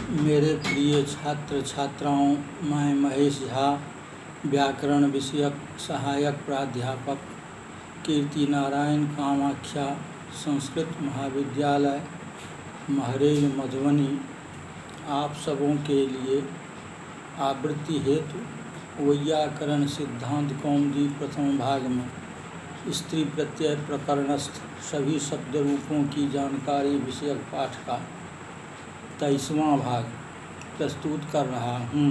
मेरे प्रिय छात्र छात्राओं, मैं महेश झा, व्याकरण विषयक सहायक प्राध्यापक, कीर्ति नारायण कामाख्या संस्कृत महाविद्यालय, महरेज, मधुबनी, आप सबों के लिए आवृत्ति हेतु वैयाकरण सिद्धांत कौमुदी प्रथम भाग में स्त्री प्रत्यय प्रकरणस्थ सभी शब्द रूपों की जानकारी विषयक पाठ का 23वां भाग प्रस्तुत कर रहा हूँ।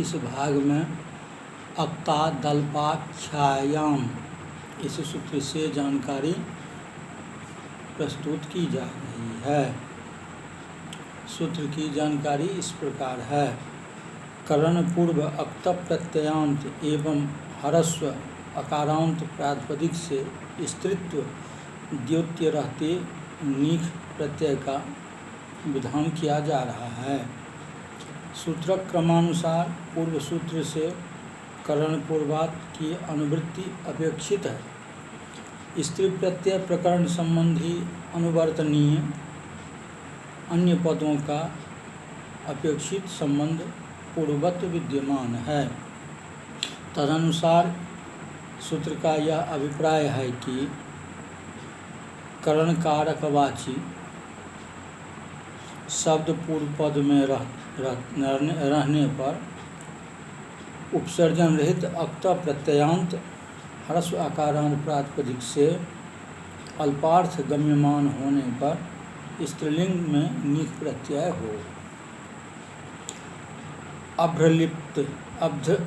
इस भाग में अक्ता दल्पाख्यायाम इस सूत्र से जानकारी प्रस्तुत की जा रही है। सूत्र की जानकारी इस प्रकार है। करण पूर्व अक्त प्रत्ययांत एवं ह्रस्व अकारांत प्रातिपदिक से स्त्रीत्व द्योत्य रहते नीख प्रत्यय का विधान किया जा रहा है। सूत्र क्रमानुसार पूर्व सूत्र से करण पूर्वात की अनुवृत्ति अपेक्षित है। स्त्री प्रत्यय प्रकरण संबंधी अनुवर्तनीय अन्य पदों का अपेक्षित संबंध पूर्ववत विद्यमान है। तदनुसार सूत्र का यह अभिप्राय है कि करण कारकवाची शब्द पूर्व पद में रहने पर उपसर्जन रहित अक्त प्रत्ययांत ह्रस्व आकारांत प्रातिपदिक से अल्पार्थ गम्यमान होने पर स्त्रीलिंग में नीक प्रत्यय हो।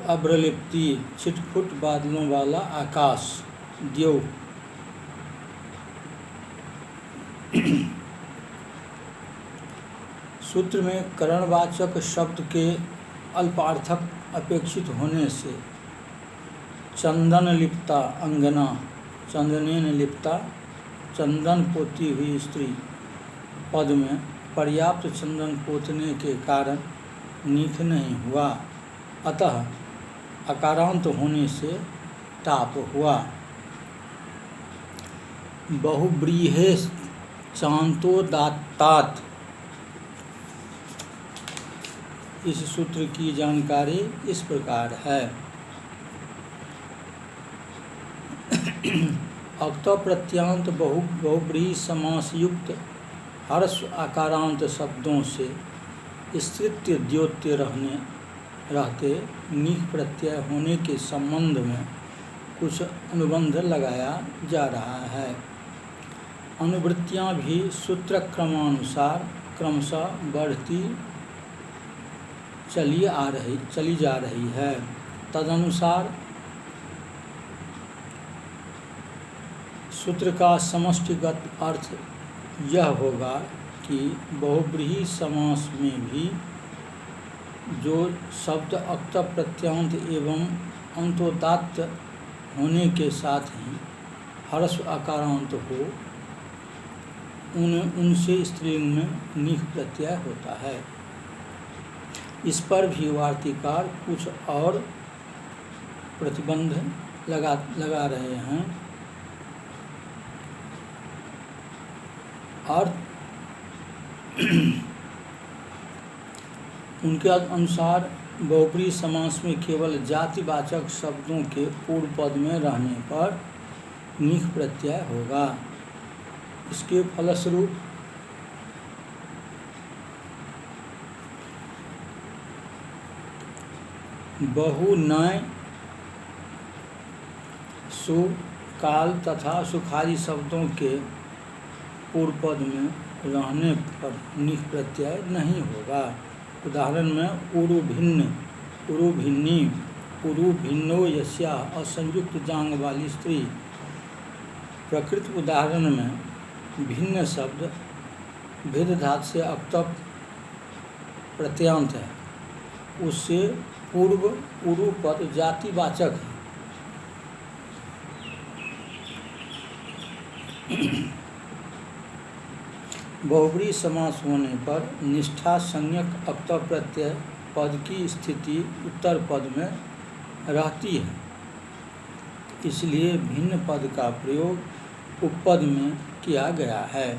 अभ्रलिप्ति छिटपुट बादलों वाला आकाश, द्यौ। सूत्र में करणवाचक शब्द के अल्पार्थक अपेक्षित होने से चंदन लिप्ता अंगना, चंदनेन लिप्ता, चंदन पोती हुई स्त्री पद में पर्याप्त चंदन पोतने के कारण नीख नहीं हुआ, अतः अकारांत होने से टाप हुआ। बहुव्रीहे चांतोदात्तात इस सूत्र की जानकारी इस प्रकार है। अक्त प्रत्यांत बहुव्रीहि समास युक्त ह्रस्व आकारांत शब्दों से स्त्रीत्व द्योत्य रहते नीक प्रत्यय होने के संबंध में कुछ अनुबंध लगाया जा रहा है। अनुवृत्तियाँ भी सूत्र क्रमानुसार क्रमशः बढ़ती चली जा रही है। तदनुसार सूत्र का समष्टिगत अर्थ यह होगा कि बहुव्रीहि समास में भी जो शब्द अक्त प्रत्यांत एवं अंतोदात्त होने के साथ ही ह्रस्व आकारांत हो, उनसे स्त्रीलिंग में नीख प्रत्यय होता है। इस पर भी वार्तिकार कुछ और प्रतिबंध लगा रहे हैं और उनके अनुसार बहुव्रीहि समास में केवल जातिवाचक शब्दों के पूर्व पद में रहने पर नीख प्रत्यय होगा। इसके फलस्वरूप बहु, नय, सु, काल तथा सुखादि शब्दों के पूर्व पद में रहने पर नीख प्रत्यय नहीं होगा। उदाहरण में उरुभिन्न, उरुभिन्नी, उरुभिन्नो यस्या असंयुक्त जांग वाली स्त्री। प्रकृत उदाहरण में भिन्न शब्द भेद धातु से अक्त प्रत्यांत है, उससे पूर्व उरु पद जातिवाचक है। बहुव्रीहि समास होने पर निष्ठा संज्ञक अक्त प्रत्यय पद की स्थिति उत्तर पद में रहती है, इसलिए भिन्न पद का प्रयोग उपपद में किया गया है।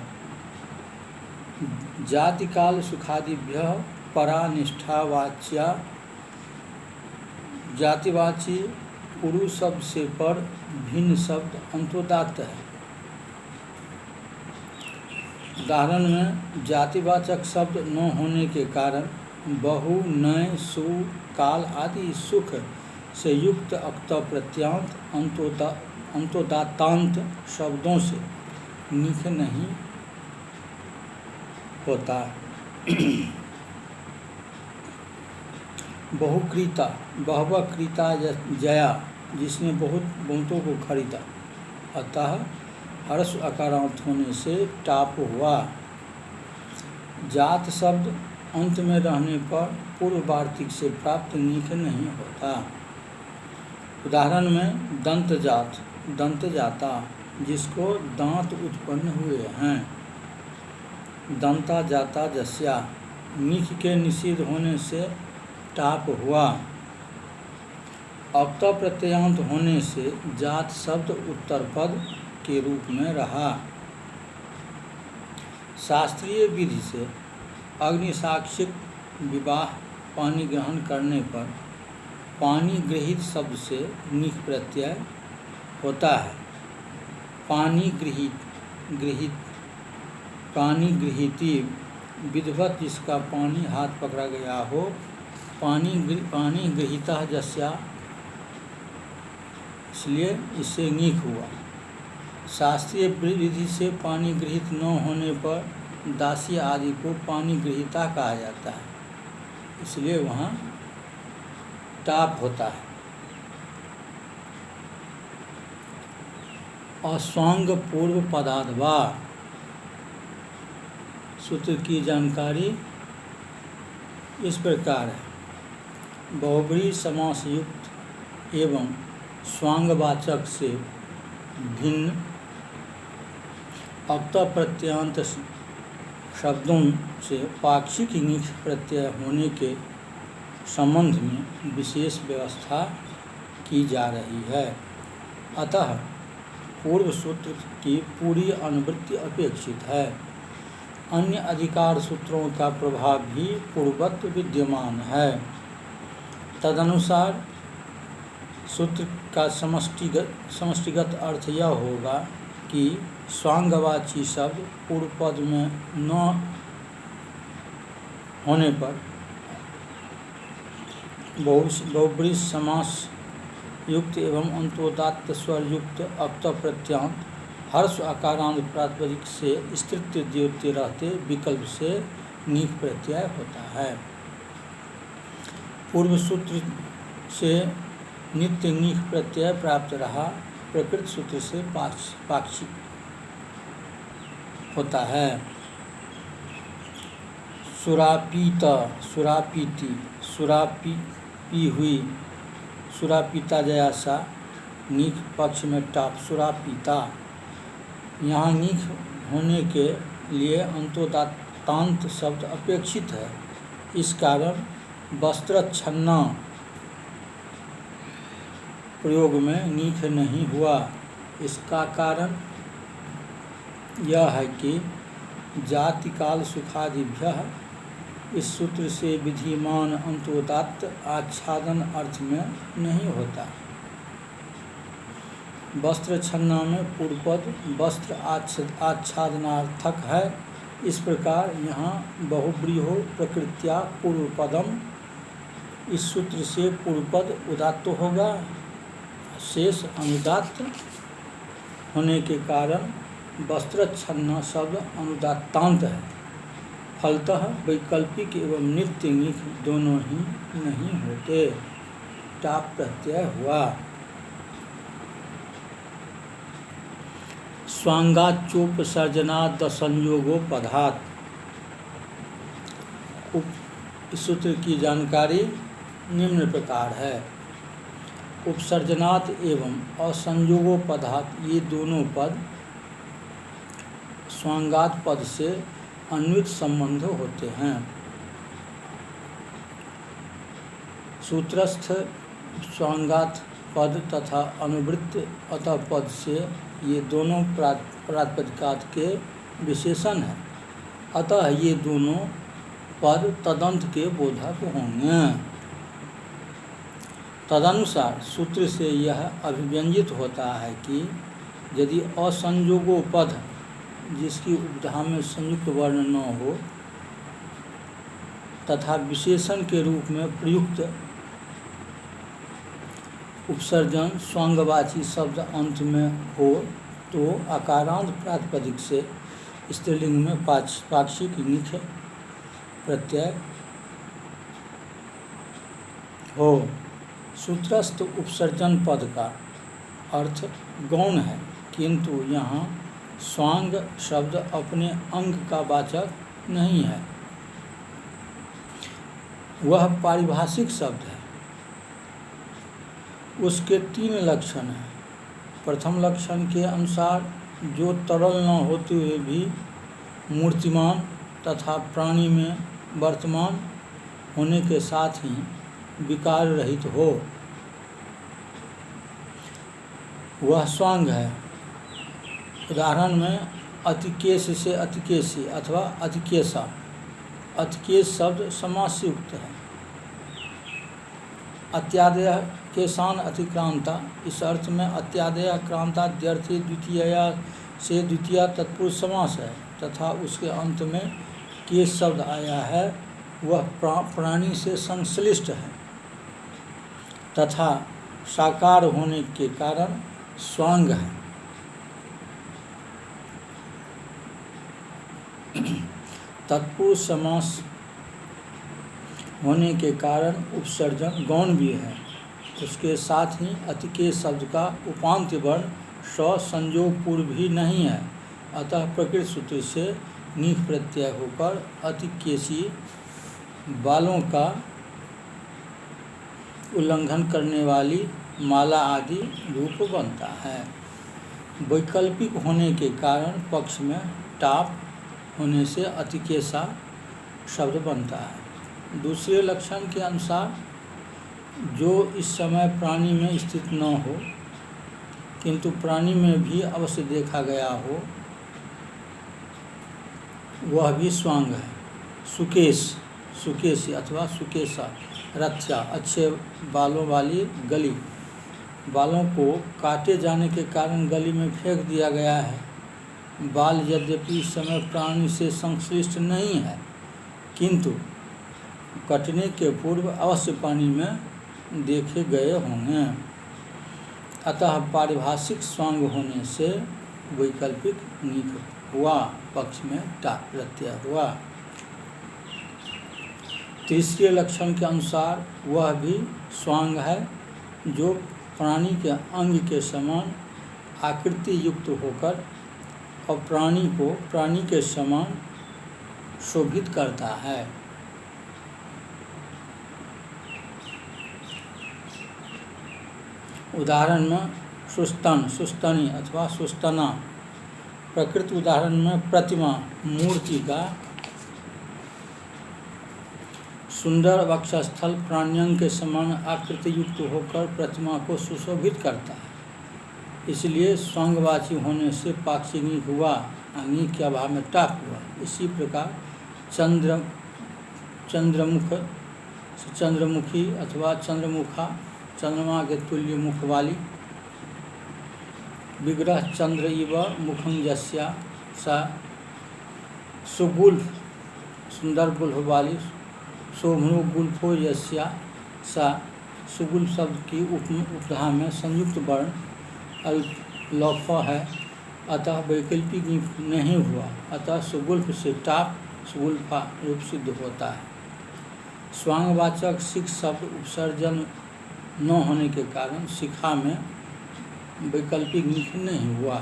जातिकाल सुखादिभ्यः परा निष्ठावाच्या जातिवाची पुरु शब्द से पर भिन्न शब्द अंतोदात्त है। उदाहरण में जातिवाचक शब्द न होने के कारण बहु, नय, सु, काल आदि सुख से युक्त अक्त प्रत्यांत अंतोदात्तांत शब्दों से निख नहीं होता। बहुक्रीता, बहवा क्रीता जया, जिसने बहुतों को खरीदा, अतः हर्ष अकारांत होने से टाप हुआ। जात शब्द अंत में रहने पर पूर्व वार्तिक से प्राप्त नीख नहीं होता। उदाहरण में दंत जात, दंत जाता, जिसको दांत उत्पन्न हुए हैं। दंता जाता जस्या, नीख के निषिद्ध होने से टाप हुआ। अक्त प्रत्ययांत होने से जात शब्द उत्तर पद के रूप में रहा। शास्त्रीय विधि से अग्निसाक्षिक विवाह पानी ग्रहण करने पर पानी गृहीत शब्द से निख प्रत्यय होता है। पानी गृहीति, विधिवत जिसका पानी हाथ पकड़ा गया हो। पानी गृहीता जस्या, इसलिए इससे नीख हुआ। शास्त्रीय विधि से पानी गृहीत न होने पर दासी आदि को पानी गृहीता कहा जाता है, इसलिए वहाँ टाप होता है। अस्वांग पूर्व पदाद्वा, सूत्र की जानकारी इस प्रकार है। बहुब्री समास युक्त एवं स्वांगवाचक से भिन्न अक्त प्रत्ययांत शब्दों से पाक्षिक नीख प्रत्यय होने के संबंध में विशेष व्यवस्था की जा रही है। अतः पूर्व सूत्र की पूरी अनुवृत्ति अपेक्षित है। अन्य अधिकार सूत्रों का प्रभाव भी पूर्ववत विद्यमान है। तदनुसार सूत्र का समष्टिगत अर्थ यह होगा कि स्वांगवाची शब्द पूर्व पद में न होने पर बहुब्री समास युक्त एवं अंतोदात्त स्वर युक्त अक्त प्रत्यांत हर्ष आकारांत प्रातिपदिक से स्त्रीत्व द्योत्य रहते विकल्प से नीख प्रत्यय होता है। पूर्व सूत्र से नित्य नीख प्रत्यय प्राप्त रहा, प्रकृत सूत्र से पाक्षिक होता है। सुरापीत, सुरापीति, सुरापी हुई, सुरापीता जयासा, नीख पक्ष में टाप सुरापीता। यहाँ नीख होने के लिए अंतोदात्तांत शब्द अपेक्षित है। इस कारण वस्त्रच्छन्ना प्रयोग में नीख नहीं हुआ। इसका कारण यह है कि जातिकाल सुखादिभ्यः इस सूत्र से विधिमान अंतोदात्त आच्छादन अर्थ में नहीं होता। वस्त्र छन्ना में पूर्वपद वस्त्र आच्छादनार्थक है। इस प्रकार यहाँ बहुब्रीहो प्रकृत्या पूर्वपदम, इस सूत्र से पूर्वपद उदात्त होगा। शेष अनुदात्त होने के कारण वस्त्रच्छन्ना शब्द अनुदात्तांत है। फलतः वैकल्पिक एवं नित्य नीख दोनों ही नहीं होते। टाप प्रत्यय हुआ। स्वांगाच्योपसर्जनात् संयोगो पदात्, इस सूत्र की जानकारी निम्न प्रकार है। उपसर्जनात् एवं असंयोगो पदात्, ये दोनों पद स्वांगात पद से अन्वित संबंध होते हैं। सूत्रस्थ स्वांगात पद तथा अनुवृत्त अतः पद से ये दोनों प्रातिपदिकात के विशेषण हैं। अतः ये दोनों पद तदंत के बोधक होंगे। तदनुसार सूत्र से यह अभिव्यंजित होता है कि यदि असंयोगो पद जिसकी उपधा में संयुक्त वर्ण न हो तथा विशेषण के रूप में प्रयुक्त उपसर्जन स्वांगवाची शब्द अंत में हो तो आकारांत प्रातिपदिक से स्त्रीलिंग में पाक्षिक निख प्रत्यय हो। सूत्रस्थ उपसर्जन पद का अर्थ गौण है, किंतु यहाँ स्वांग शब्द अपने अंग का वाचक नहीं है, वह पारिभाषिक शब्द है। उसके 3 लक्षण हैं। प्रथम लक्षण के अनुसार जो तरल न होते हुए भी मूर्तिमान तथा प्राणी में वर्तमान होने के साथ ही विकार रहित हो, वह स्वांग है। उदाहरण में अतिकेश से अतिकेशी अथवा अतिकेशा। अतिकेश शब्द समास से युक्त है। अत्यादय केशान अतिक्रांता, इस अर्थ में अत्यादय क्रांता द्व्यर्थी द्वितीया से द्वितीया तत्पुरुष समास है तथा उसके अंत में केश शब्द आया है, वह प्राणी से संश्लिष्ट है तथा साकार होने के कारण स्वांग है। तत्पुरुष समास होने के कारण उपसर्जन गौण भी है। उसके साथ ही अतिकेश शब्द का उपांत्य वर्ण स संयोग पूर्व भी नहीं है, अतः प्रकृत सूत्र से नीफ प्रत्यय होकर अतिकेशी बालों का उल्लंघन करने वाली माला आदि रूप बनता है। वैकल्पिक होने के कारण पक्ष में टाप होने से अतिकेशा शब्द बनता है। दूसरे लक्षण के अनुसार जो इस समय प्राणी में स्थित न हो किंतु प्राणी में भी अवश्य देखा गया हो, वह भी स्वांग है। सुकेश, सुकेशी अथवा सुकेशा। रक्षा, अच्छे बालों वाली गली। बालों को काटे जाने के कारण गली में फेंक दिया गया है। बाल यद्यपि इस समय प्राणी से संश्लिष्ट नहीं है, किंतु कटने के पूर्व अवश्य पानी में देखे गए होंगे। अतः पारिभाषिक स्वांग होने से वैकल्पिक नीक हुआ, पक्ष में टाक प्रत्यय हुआ। तीसरे लक्षण के अनुसार वह भी स्वांग है जो प्राणी के अंग के समान आकृति युक्त होकर और प्राणी को प्राणी के समान शोभित करता है। उदाहरण में सुस्तन, सुस्तनी अथवा सुस्तना। प्रकृत उदाहरण में प्रतिमा, मूर्ति का सुंदर वक्षस्थल प्राण्यंग के समान आकृति युक्त होकर प्रतिमा को सुशोभित करता है, इसलिए स्वांगवाची होने से पाक्षिक हुआ, अंगी के अभाव में टाप हुआ। इसी प्रकार चंद्रमुख, चंद्रमुखी अथवा चंद्रमुखा, चंद्रमा के तुल्य मुख वाली। विग्रह चंद्र इव मुखं यस्या सा। सुगुल्फ, सुंदर गुल्फ वाली। शोभनो गुल्फो यस्या सा। सुगुल्फ शब्द की उपधा में संयुक्त वर्ण अल्फ है, अतः वैकल्पिक नहीं हुआ, अतः सुगुल्फ से टाप सुगुल्फा रूप सिद्ध होता है। स्वांगवाचक सिख शब्द उपसर्जन न होने के कारण शिखा में वैकल्पिक निख नहीं हुआ।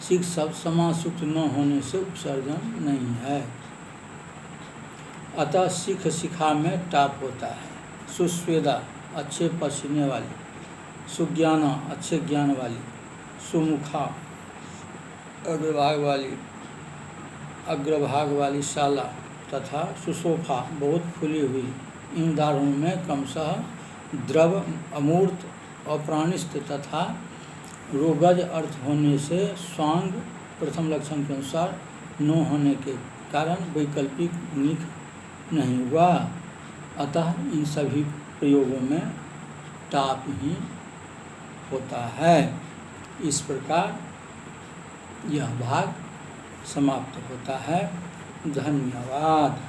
सिख शब्द समासयुक्त न होने से उपसर्जन नहीं है, अतः सिख शिखा में टाप होता है। सुस्वेदा, अच्छे पसीने वाली। सुज्ञाना, अच्छे ज्ञान वाली। सुमुखा, अग्रभाग वाली शाला तथा सुशोफा, बहुत फूली हुई। इन उदाहरणों में क्रमशः द्रव, अमूर्त, अप्राणिस्थ तथा रोगज अर्थ होने से स्वांग प्रथम लक्षण के अनुसार न होने के कारण वैकल्पिक निख नहीं हुआ। अतः इन सभी प्रयोगों में टाप ही होता है। इस प्रकार यह भाग समाप्त होता है। धन्यवाद।